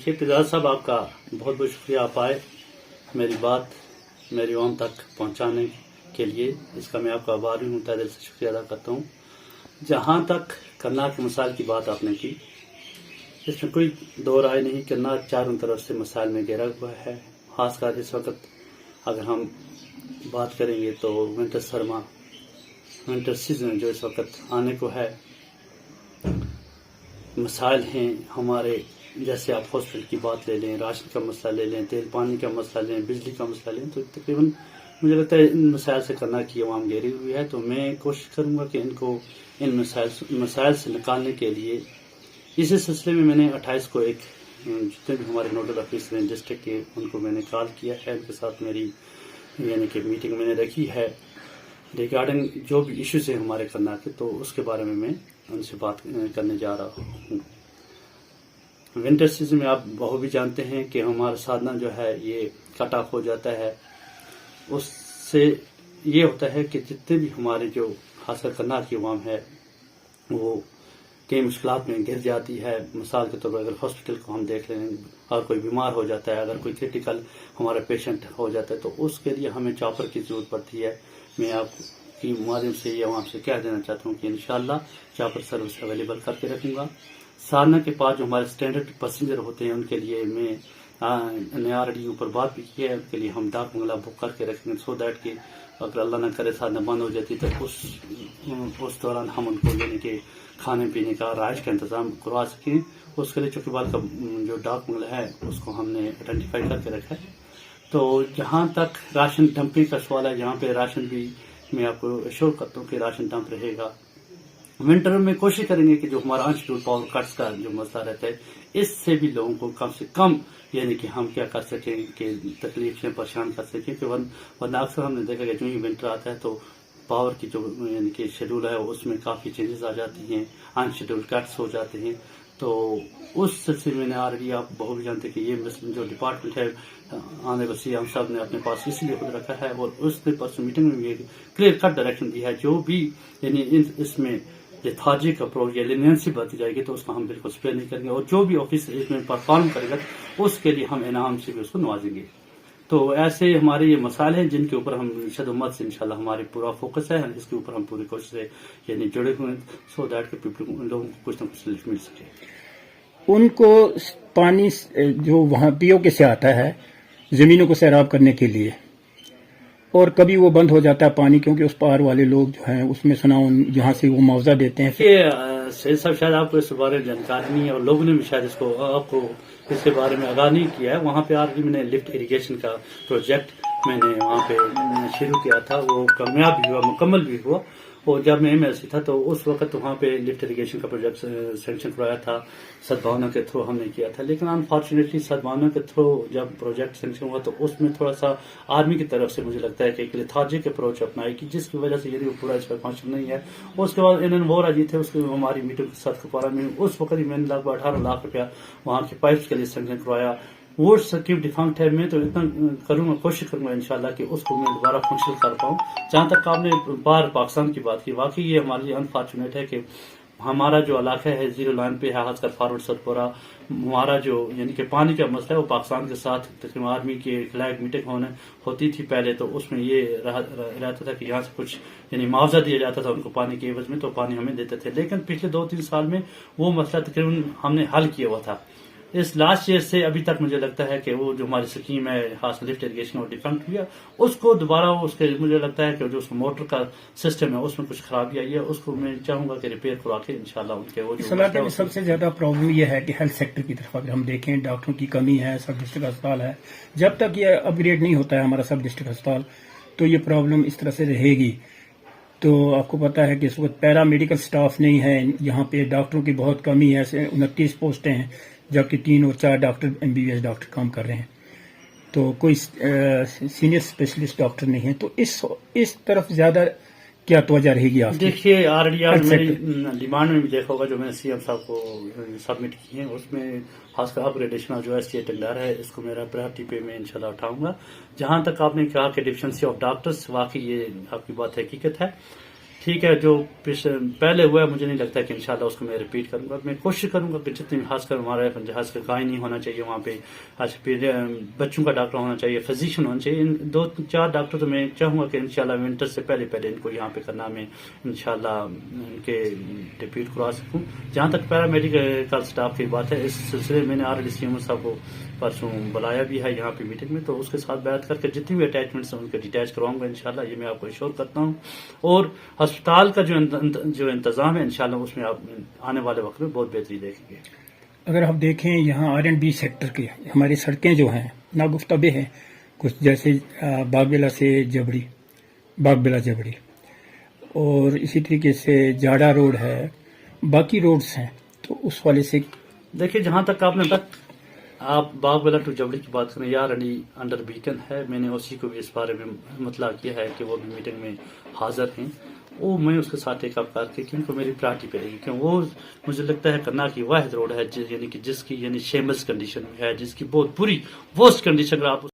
دیکھیے تجار صاحب آپ کا بہت بہت شکریہ، آپ آئے میری بات میری عوام تک پہنچانے کے لیے، اس کا میں آپ کا آباری ہوں، تہ دل سے شکریہ ادا کرتا ہوں۔ جہاں تک کرنال کے مسائل کی بات آپ نے کی، اس میں کوئی دو رائے نہیں، کرنال چاروں طرف سے مسائل میں گھرا ہوا ہے۔ خاص کر اس وقت اگر ہم بات کریں گے تو ونٹر سیزن جو اس وقت آنے کو ہے، مسائل ہیں ہمارے، جیسے آپ ہاسپٹل کی بات لے لیں، راشن کا مسئلہ لے لیں، تیل پانی کا مسئلہ لیں، بجلی کا مسئلہ لیں، تو تقریباً مجھے لگتا ہے ان مسائل سے کرنال کی عوام گھیری ہوئی ہے۔ تو میں کوشش کروں گا کہ ان کو ان مسائل سے نکالنے کے لیے اسی سلسلے میں نے 28 کو ایک جتنے بھی ہمارے نوڈل آفیسر ہیں ڈسٹرکٹ کے، ان کو میں نے کال کیا ہے، ان کے ساتھ میری یعنی کہ میٹنگ میں نے رکھی ہے ریگارڈنگ جو بھی ایشوز ہیں ہمارے کرنال کے، تو اس کے بارے میں ان سے بات کرنے جا رہا ہوں۔ ونٹر سیزن میں آپ بہت بھی جانتے ہیں کہ ہمارا سادھنا جو ہے یہ کٹ آف ہو جاتا ہے، اس سے یہ ہوتا ہے کہ جتنے بھی ہمارے جو خاص کر کرنال کی عوام ہے وہ کئی مشکلات میں گر جاتی ہے۔ مثال کے طور پر اگر ہاسپٹل کو ہم دیکھ لیں، اگر کوئی بیمار ہو جاتا ہے، اگر کوئی کریٹیکل ہمارا پیشنٹ ہو جاتا ہے، تو اس کے لیے ہمیں چاپر کی ضرورت پڑتی ہے۔ میں آپ کی مادھیم سے یہ عوام سے کہہ دینا چاہتا ہوں کہ انشاءاللہ چاپر سروس اویلیبل کر کے رکھوں گا۔ سادھنا کے پاس جو ہمارے اسٹینڈرڈ پیسنجر ہوتے ہیں ان کے لیے میں نے آلریڈی اوپر بات بھی کی ہے، ان کے لیے ہم ڈاک بنگلہ بک کر کے رکھیں گے، سو دیٹ کہ اگر اللہ نہ کرے سادھنا بند ہو جاتی تو اس دوران ہم ان کو یعنی کہ کھانے پینے کا رہائش کا انتظام کروا سکیں۔ اس کے لیے چوکیوال کا جو ڈاک بنگلہ ہے اس کو ہم نے آئیڈینٹیفائی کر کے رکھا ہے۔ تو جہاں تک راشن ڈمپنگ کا سوال ہے، جہاں پہ راشن بھی میں آپ کو ایشور کرتا ہوں کہ راشن ڈمپ رہے گا۔ ونٹر میں کوشش کریں گے کہ جو ہمارا انشیڈول پاور کٹس کا جو مسئلہ رہتا ہے، اس سے بھی لوگوں کو کم سے کم یعنی کہ ہم کیا کر سکیں کہ تکلیف سے پریشان کر سکیں، کہ ورنہ اکثر ہم نے دیکھا کہ جو ہی ونٹر آتا ہے تو پاور کی جو یعنی کہ شیڈول ہے اس میں کافی چینجز آ جاتی ہیں، ان شیڈول کٹس ہو جاتے ہیں۔ تو اس سلسلے میں نے آلریڈی آپ بہت بھی جانتے کہ یہ جو ڈپارٹمنٹ ہے آنریبل سی ایم صاحب نے اپنے پاس اس لیے خود رکھا ہے، اور اس نے پرسوں میٹنگ میں بھی کلیئر کٹ ڈائریکشن دی ہے، جو بھی یعنی اس میں لیتھارجک اپروچ یا لینینسی برتی جائے گی تو اس کو ہم بالکل اسپیئر نہیں کریں گے، اور جو بھی آفس اس میں پرفارم کرے گا اس کے لیے ہم انعام سے بھی اس کو نوازیں گے۔ تو ایسے ہمارے یہ مسائل ہیں جن کے اوپر ہم شد امت سے انشاءاللہ ہماری پورا فوکس ہے، اس کے اوپر ہم پوری کوشش سے یعنی جڑے ہوئے ہیں، سو دیٹ کہ لوگوں کو کچھ نہ کچھ ریلیف مل سکے۔ ان کو پانی جو وہاں پی او کے سے آتا ہے زمینوں کو سیراب کرنے کے لیے، اور کبھی وہ بند ہو جاتا ہے پانی، کیونکہ اس پار والے لوگ جو ہیں اس میں سنا یہاں سے وہ معاوضہ دیتے ہیں۔ سید صاحب شاید آپ کو اس بارے میں جانکاری نہیں ہے، اور لوگوں نے بھی شاید اس کو آپ کو اس کے بارے میں آگاہ نہیں کیا ہے۔ وہاں پہ آج میں نے لفٹ اریگیشن کا پروجیکٹ میں نے وہاں پہ شروع کیا تھا، وہ کامیاب بھی ہوا، مکمل بھی ہوا، اور جب میں ایم ایل سی تھا تو اس وقت وہاں پہ لفٹ اریگیشن کا پروجیکٹ سینکشن کرایا تھا، سدبھاونا کے تھرو ہم نے کیا تھا۔ لیکن انفارچونیٹلی سدبھاونا کے تھرو جب پروجیکٹ سینکشن ہوا تو اس میں تھوڑا سا آرمی کی طرف سے مجھے لگتا ہے کہ ایک لیتھارجک اپروچ اپنائی کی، جس کی وجہ سے یہ پورا اس پر فنکشن نہیں ہے۔ اس کے بعد انہوں وہ راضی تھے، اس کے ہماری میٹنگ کے ساتھ کپوارہ میں اس وقت ہی میں نے لگ بھگ 18 لاکھ روپیہ وہاں کے پائپس کے لیے سینکشن کروایا۔ وہ سکیم ڈیفنکٹ ہے، میں تو اتنا کروں گا، کوشش کروں گا انشاءاللہ کہ اس کو میں دوبارہ فنکشنل کر پاؤں۔ جہاں تک آپ نے بار پاکستان کی بات کی، واقعی یہ ہمارے لیے انفارچونیٹ ہے کہ ہمارا جو علاقہ ہے زیرو لائن پہ ہے، خاص کر فارورڈ ستپورہ، ہمارا جو یعنی کہ پانی کا مسئلہ ہے وہ پاکستان کے ساتھ تقریباً آرمی کی فلیگ میٹنگ ہوتی تھی پہلے، تو اس میں یہ رہتا تھا کہ یہاں سے کچھ یعنی معاوضہ دیا جاتا تھا ان کو پانی کے عوض میں، تو پانی ہمیں دیتے تھے۔ لیکن پچھلے 2-3 سال میں وہ مسئلہ تقریباً ہم نے حل کیا ہوا تھا۔ اس لاسٹ ایئر سے ابھی تک مجھے لگتا ہے کہ وہ جو ہماری سکیم ہے خاص لفٹ اریگیشن اور ڈیفنکٹ ہوا، اس کو دوبارہ اس کے مجھے لگتا ہے کہ جو اس موٹر کا سسٹم ہے اس میں کچھ خرابی آئی ہے، اس کو میں چاہوں گا کہ ریپیئر کروا کے انشاءاللہ ان کے وہ اس علاقے میں سب سے زیادہ پرابلم یہ ہے کہ ہیلتھ سیکٹر کی طرف اگر ہم دیکھیں ڈاکٹروں کی کمی ہے، سب ڈسٹرکٹ اسپتال ہے، جب تک یہ اپ گریڈ نہیں ہوتا ہے ہمارا سب ڈسٹرکٹ اسپتال تو یہ پرابلم اس طرح سے رہے گی۔ تو آپ کو پتا ہے کہ اس وقت پیرا میڈیکل سٹاف نہیں ہے، یہاں پہ ڈاکٹروں کی بہت کمی ہے، 29 پوسٹیں ہیں جبکہ 3 اور 4 ڈاکٹر MBBS ڈاکٹر کام کر رہے ہیں، تو کوئی سینئر اسپیشلسٹ ڈاکٹر نہیں ہے۔ تو اس طرف زیادہ کیا توجہ رہے گی آپ کی؟ دیکھیے آر میری ڈیمانڈ میں بھی دیکھا ہوگا جو میں نے سی ایم صاحب کو سبمٹ کی ہیں، اس میں خاص کر اپ گریڈیشن جو ایس ٹی ٹنڈار ہے اس کو میرا پریورٹی پہ میں انشاءاللہ اٹھاؤں گا۔ جہاں تک آپ نے کہا کہ ڈیفیشنسی آف ڈاکٹرس، واقعی یہ آپ کی بات حقیقت ہے ٹھیک ہے، جو پہلے ہوا ہے مجھے نہیں لگتا کہ انشاءاللہ اس کو میں ریپیٹ کروں گا. میں کوشش کروں گا کہ جتنے بھی، خاص کر ہمارا جہاز کا گائے نہیں ہونا چاہیے وہاں پہ، پھر بچوں کا ڈاکٹر ہونا چاہیے، فزیشین ہونا چاہیے. ان 2-4 ڈاکٹر تو میں چاہوں گا کہ انشاءاللہ ونٹر سے پہلے ان کو یہاں پہ کرنا، میں انشاءاللہ ان کے ڈپیوٹ کروا سکوں. جہاں تک پیرا میڈیکل اسٹاف کی بات ہے، اس سلسلے میں نے آلریڈی سی ایم او صاحب کو پرسوں بلایا بھی ہے یہاں پہ میٹنگ میں، تو اس کے ساتھ بات کر کے جتنی بھی اٹیچمنٹس ہیں ان کو ڈیٹیچ کرواؤں گا انشاءاللہ. یہ میں آپ کو ایشور کرتا ہوں. اور ہسپتال کا جو انتظام ہے انشاءاللہ اس میں آپ آنے والے وقت میں بہت بہتری دیکھیں گے. اگر آپ دیکھیں یہاں R&B سیکٹر کی ہماری سڑکیں جو ہیں ناگفتبے ہیں، کچھ جیسے باغ بلا سے جبڑی، باغ بلا جبڑی، اور اسی طریقے سے جاڑا روڈ ہے، باقی روڈز ہیں. تو اس والے سے دیکھیے، جہاں تک آپ باغ بلا ٹو جبڑی کی بات کریں، یا رنی انڈر بیکن ہے، میں نے اسی کو بھی اس بارے میں مطلع کیا ہے کہ وہ بھی میٹنگ میں حاضر ہیں. وہ میں اس کے ساتھ ٹیک اپ کر کے کیونکہ میری پرائرٹی پہ رہے گی، کیوں وہ مجھے لگتا ہے کرنا کی واحد روڈ ہے یعنی کہ جس کی شیملس کنڈیشن میں ہے، جس کی بہت بری ورسٹ کنڈیشن. اگر آپ